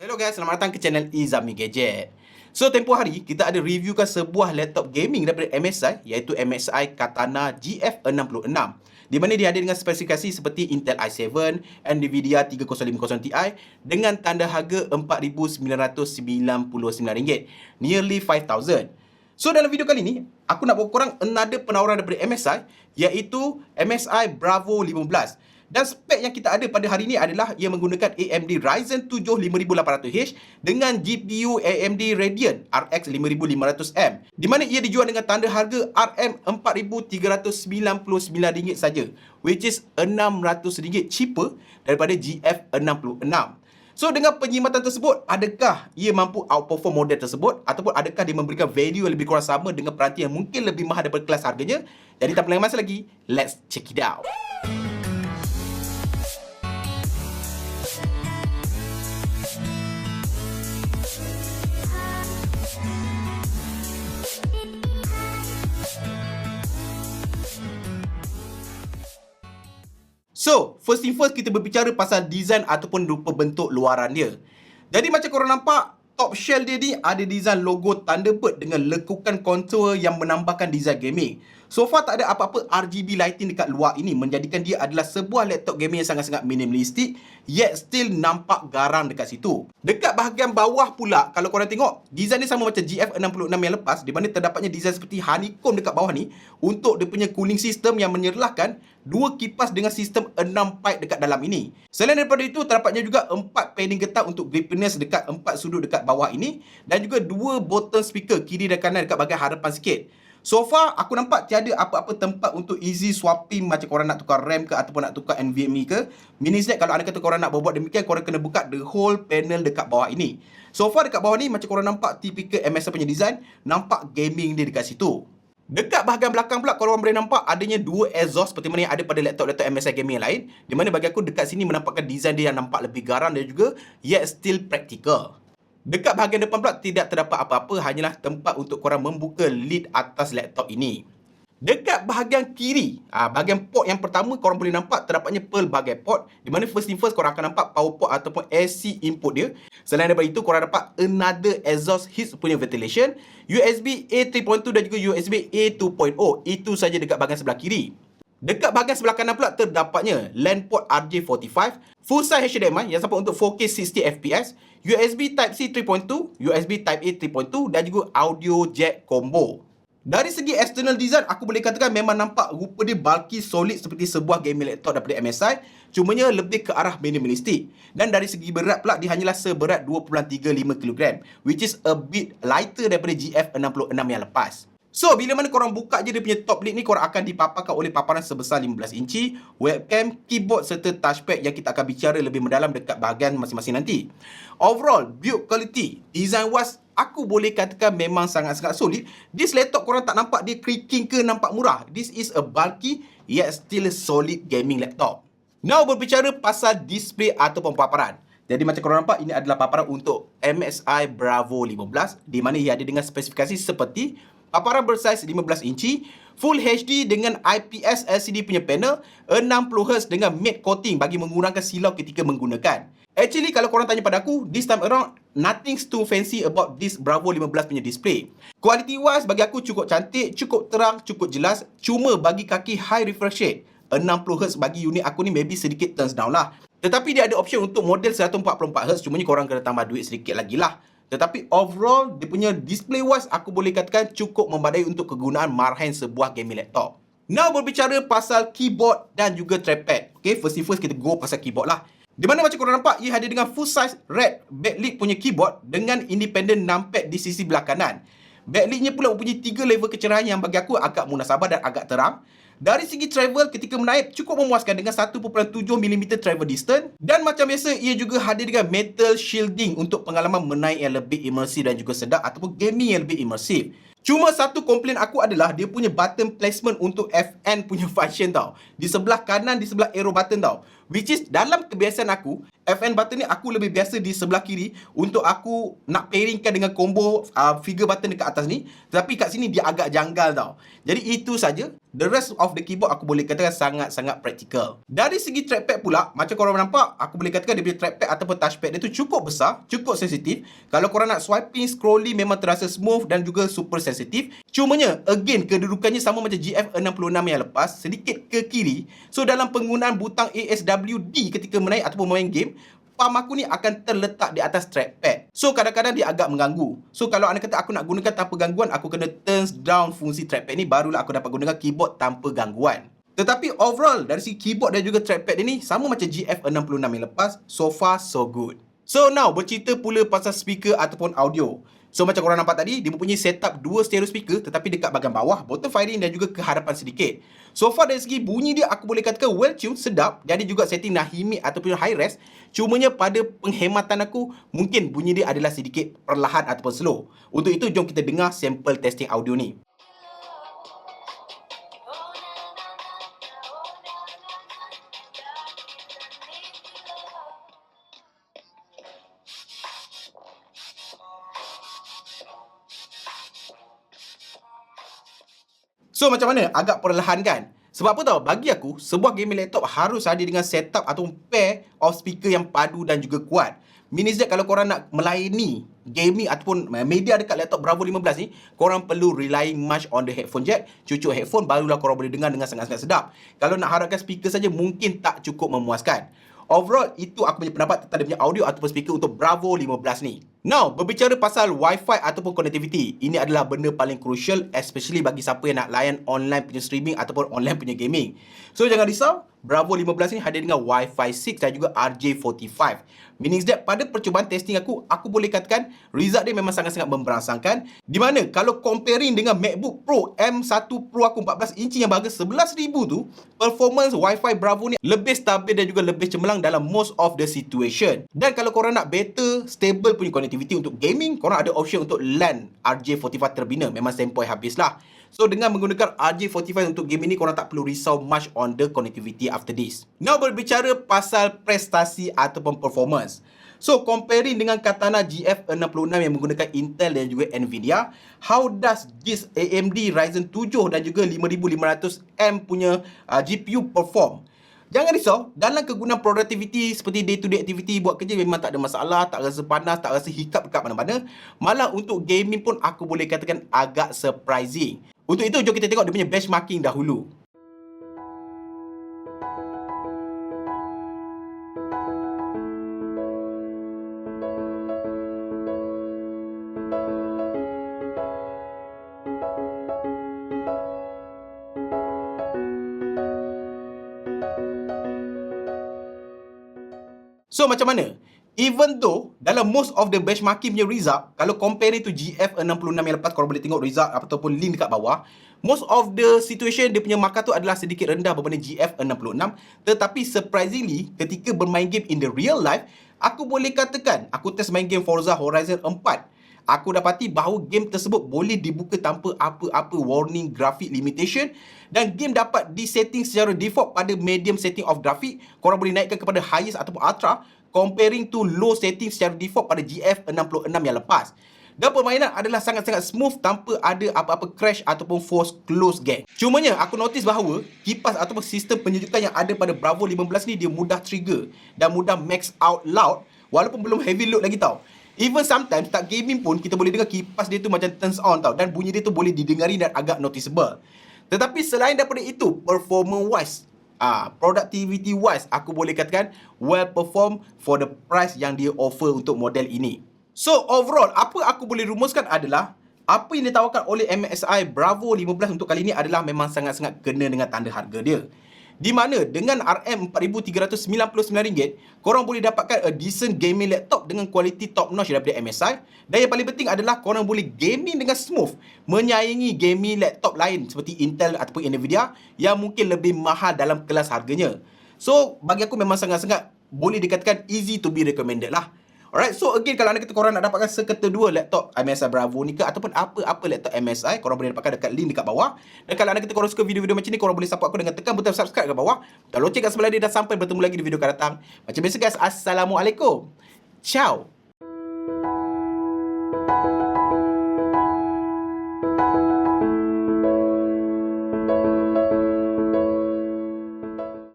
Hello guys, selamat datang ke channel Izami Gadget. So, tempoh hari kita ada reviewkan sebuah laptop gaming daripada MSI iaitu MSI Katana GF66 di mana dia ada dengan spesifikasi seperti Intel i7, Nvidia 3050 Ti dengan tanda harga RM4,999, nearly 5,000. So, dalam video kali ni, aku nak bawa korang another penawaran daripada MSI iaitu MSI Bravo 15. Dan spek yang kita ada pada hari ini adalah ia menggunakan AMD Ryzen 7 5800H dengan GPU AMD Radeon RX 5500M, di mana ia dijual dengan tanda harga RM4,399 saja, which is RM600 cheaper daripada GF66. So, dengan penyimatan tersebut, adakah ia mampu outperform model tersebut ataupun adakah dia memberikan value yang lebih kurang sama dengan peranti yang mungkin lebih mahal daripada kelas harganya? Jadi, tanpa lama masa lagi, let's check it out. So, first thing first, kita berbicara pasal design ataupun rupa bentuk luaran dia. Jadi macam korang nampak, top shell dia ni ada design logo Thunderbird dengan lekukan kontur yang menambahkan design gaming. So far tak ada apa-apa RGB lighting dekat luar ini, menjadikan dia adalah sebuah laptop gaming yang sangat-sangat minimalistik, yet still nampak garang dekat situ. Dekat bahagian bawah pula, kalau korang tengok, design dia sama macam GF66 yang lepas, di mana terdapatnya design seperti honeycomb dekat bawah ni untuk dia punya cooling system yang menyerlahkan dua kipas dengan sistem 6 pipe dekat dalam ini. Selain daripada itu, terdapatnya juga 4 padding getah untuk grippiness dekat 4 sudut dekat bawah ini dan juga 2 button speaker kiri dan kanan dekat bahagian hadapan sikit. So far, aku nampak tiada apa-apa tempat untuk easy swapping macam korang nak tukar RAM ke ataupun nak tukar NVMe ke. Meaning that kalau anda kata korang nak buat demikian, korang kena buka the whole panel dekat bawah ini. So far dekat bawah ni macam korang nampak typical MSI punya design, nampak gaming dia dekat situ. Dekat bahagian belakang pula korang boleh nampak adanya dua exhaust seperti mana yang ada pada laptop-laptop MSI gaming yang lain, di mana bagi aku dekat sini menampakkan design dia yang nampak lebih garang dan juga yet still practical. Dekat bahagian depan pula tidak terdapat apa-apa, hanyalah tempat untuk korang membuka lid atas laptop ini. Dekat bahagian kiri, bahagian port yang pertama korang boleh nampak terdapatnya Pearl bagai port, di mana first thing first korang akan nampak power port ataupun AC input dia. Selain daripada itu korang dapat another exhaust heat punya ventilation, USB A 3.2 dan juga USB A 2.0. Itu saja dekat bahagian sebelah kiri. Dekat bahagian sebelah kanan pula terdapatnya LAN port RJ45, full size HDMI yang support untuk 4K 60fps, USB Type-C 3.2, USB Type-A 3.2 dan juga audio jack combo. Dari segi external design, aku boleh katakan memang nampak rupa dia bulky solid seperti sebuah gaming laptop daripada MSI, cumanya lebih ke arah minimalistik. Dan dari segi berat pula, dia hanyalah seberat 2.35kg, which is a bit lighter daripada GF66 yang lepas. So, bila mana korang buka je dia punya top lid ni, korang akan dipaparkan oleh paparan sebesar 15 inci, webcam, keyboard serta touchpad yang kita akan bicara lebih mendalam dekat bahagian masing-masing nanti. Overall, build quality, design wise, aku boleh katakan memang sangat-sangat solid. This laptop korang tak nampak dia creaking ke nampak murah. This is a bulky yet still solid gaming laptop. Now berbicara pasal display ataupun paparan. Jadi macam korang nampak, ini adalah paparan untuk MSI Bravo 15, di mana ia ada dengan spesifikasi seperti paparan bersaiz 15 inci, Full HD dengan IPS LCD punya panel, 60Hz dengan matte coating bagi mengurangkan silau ketika menggunakan. Actually, kalau korang tanya pada aku, this time around, nothing too fancy about this Bravo 15 punya display. Quality wise, bagi aku cukup cantik, cukup terang, cukup jelas. Cuma bagi kaki high refresh rate, 60Hz bagi unit aku ni maybe sedikit turns down lah. Tetapi dia ada option untuk model 144Hz, cumanya korang kena tambah duit sedikit lagi lah. Tetapi overall, dia punya display wise, aku boleh katakan cukup memadai untuk kegunaan marahan sebuah gaming laptop. Now berbicara pasal keyboard dan juga trackpad. Okay, first kita go pasal keyboard lah. Di mana macam korang nampak, ia hadir dengan full size red backlit punya keyboard dengan independent numpad di sisi belah kanan. Backlit-nya pula mempunyai 3 level kecerahan yang bagi aku agak munasabah dan agak terang. Dari segi travel, ketika menaip cukup memuaskan dengan 1.7mm travel distance. Dan macam biasa, ia juga hadir dengan metal shielding untuk pengalaman menaik yang lebih imersif dan juga sedap ataupun gaming yang lebih imersif. Cuma satu komplain aku adalah dia punya button placement untuk FN punya function tau. Di sebelah kanan, di sebelah arrow button tau. Which is dalam kebiasaan aku, FN button ni aku lebih biasa di sebelah kiri untuk aku nak pairingkan dengan combo figure button dekat atas ni. Tetapi kat sini dia agak janggal tau. Jadi itu saja. The rest of the keyboard aku boleh katakan sangat-sangat praktikal. Dari segi trackpad pula, macam korang nampak, aku boleh katakan dia punya trackpad ataupun touchpad dia tu cukup besar, cukup sensitif. Kalau korang nak swiping, scrolling memang terasa smooth dan juga super sensitif. Cumanya, again, kedudukannya sama macam GF66 yang lepas, sedikit ke kiri. So, dalam penggunaan butang ASWD ketika menaik ataupun main game, palm aku ni akan terletak di atas trackpad. So, kadang-kadang dia agak mengganggu. So, kalau anda kata aku nak gunakan tanpa gangguan, aku kena turn down fungsi trackpad ni, barulah aku dapat gunakan keyboard tanpa gangguan. Tetapi overall, dari segi keyboard dan juga trackpad dia ni, sama macam GF66 yang lepas, so far so good. So, now bercerita pula pasal speaker ataupun audio. So, macam korang nampak tadi, dia mempunyai setup dua stereo speaker tetapi dekat bahagian bawah, bottom firing dan juga ke hadapan sedikit. So far dari segi bunyi dia, aku boleh katakan well tuned, sedap. Jadi juga setting Nahimi ataupun high res. Cumanya pada penghematan aku, mungkin bunyi dia adalah sedikit perlahan ataupun slow. Untuk itu, jom kita dengar sampel testing audio ni. So, macam mana? Agak perlahan kan? Sebab apa tau? Bagi aku, sebuah gaming laptop harus ada dengan setup atau pair of speaker yang padu dan juga kuat. Means that kalau korang nak melayani gaming ataupun media dekat laptop Bravo 15 ni, korang perlu relying much on the headphone jack. Cucuk headphone, barulah korang boleh dengar dengan sangat-sangat sedap. Kalau nak harapkan speaker saja, mungkin tak cukup memuaskan. Overall, itu aku punya pendapat tentang dia punya audio ataupun speaker untuk Bravo 15 ni. Now, berbicara pasal Wi-Fi ataupun connectivity, ini adalah benda paling crucial, especially bagi siapa yang nak layan online punya streaming ataupun online punya gaming. So, jangan risau, Bravo 15 ni hadir dengan Wi-Fi 6 dan juga RJ45. Meaning that pada percubaan testing aku boleh katakan result dia memang sangat-sangat memberangsangkan. Di mana kalau comparing dengan MacBook Pro M1 Pro aku 14 inci yang berharga 11,000 tu, performance Wi-Fi Bravo ni lebih stabil dan juga lebih cemerlang dalam most of the situation. Dan kalau korang nak better, stable punya connectivity untuk gaming, korang ada option untuk LAN RJ45 terbina. Memang sempoi habis lah. So, dengan menggunakan RJ45 untuk game ini, korang tak perlu risau much on the connectivity after this. Now, berbicara pasal prestasi ataupun performance. So, comparing dengan Katana GF66 yang menggunakan Intel dan juga Nvidia, how does this AMD Ryzen 7 dan juga 5500M punya GPU perform? Jangan risau, dalam kegunaan productivity seperti day-to-day activity buat kerja memang tak ada masalah, tak rasa panas, tak rasa hiccup dekat mana-mana. Malah untuk gaming pun aku boleh katakan agak surprising. Untuk itu, jom kita tengok dia punya benchmarking dahulu. So, macam mana? Even though dalam most of the benchmarking punya result, kalau compare itu GF66 yang lepas, korang boleh tengok result ataupun link dekat bawah, most of the situation dia punya markah tu adalah sedikit rendah berbanding GF66. Tetapi surprisingly, ketika bermain game in the real life, aku boleh katakan, aku test main game Forza Horizon 4. Aku dapati bahawa game tersebut boleh dibuka tanpa apa-apa warning graphic limitation dan game dapat disetting secara default pada medium setting of graphic. Korang boleh naikkan kepada highest ataupun ultra comparing to low setting secara default pada GF66 yang lepas. Dan permainan adalah sangat-sangat smooth tanpa ada apa-apa crash ataupun force close gap. Cumanya aku notice bahawa kipas ataupun sistem penyejukan yang ada pada Bravo 15 ni dia mudah trigger dan mudah max out loud walaupun belum heavy load lagi tau. Even sometimes tak gaming pun kita boleh dengar kipas dia tu macam turns on tau, dan bunyi dia tu boleh didengari dan agak noticeable. Tetapi selain daripada itu, performance wise, productivity wise, aku boleh katakan well perform for the price yang dia offer untuk model ini. So overall, apa aku boleh rumuskan adalah apa yang ditawarkan oleh MSI Bravo 15 untuk kali ini adalah memang sangat-sangat kena dengan tanda harga dia. Di mana dengan RM4,399, korang boleh dapatkan a decent gaming laptop dengan kualiti top notch daripada MSI. Dan yang paling penting adalah korang boleh gaming dengan smooth, menyaingi gaming laptop lain seperti Intel ataupun Nvidia yang mungkin lebih mahal dalam kelas harganya. So, bagi aku memang sangat-sangat boleh dikatakan easy to be recommended lah. Alright, so again kalau anda kata korang nak dapatkan seketa 2 laptop MSI Bravo ni ke ataupun apa-apa laptop MSI, korang boleh dapatkan dekat link dekat bawah. Dan kalau anda kata korang suka video-video macam ni, korang boleh support aku dengan tekan butang subscribe kat bawah. Dan loceng kat sebelah dia, dan sampai bertemu lagi di video akan datang. Macam biasa guys, Assalamualaikum. Ciao.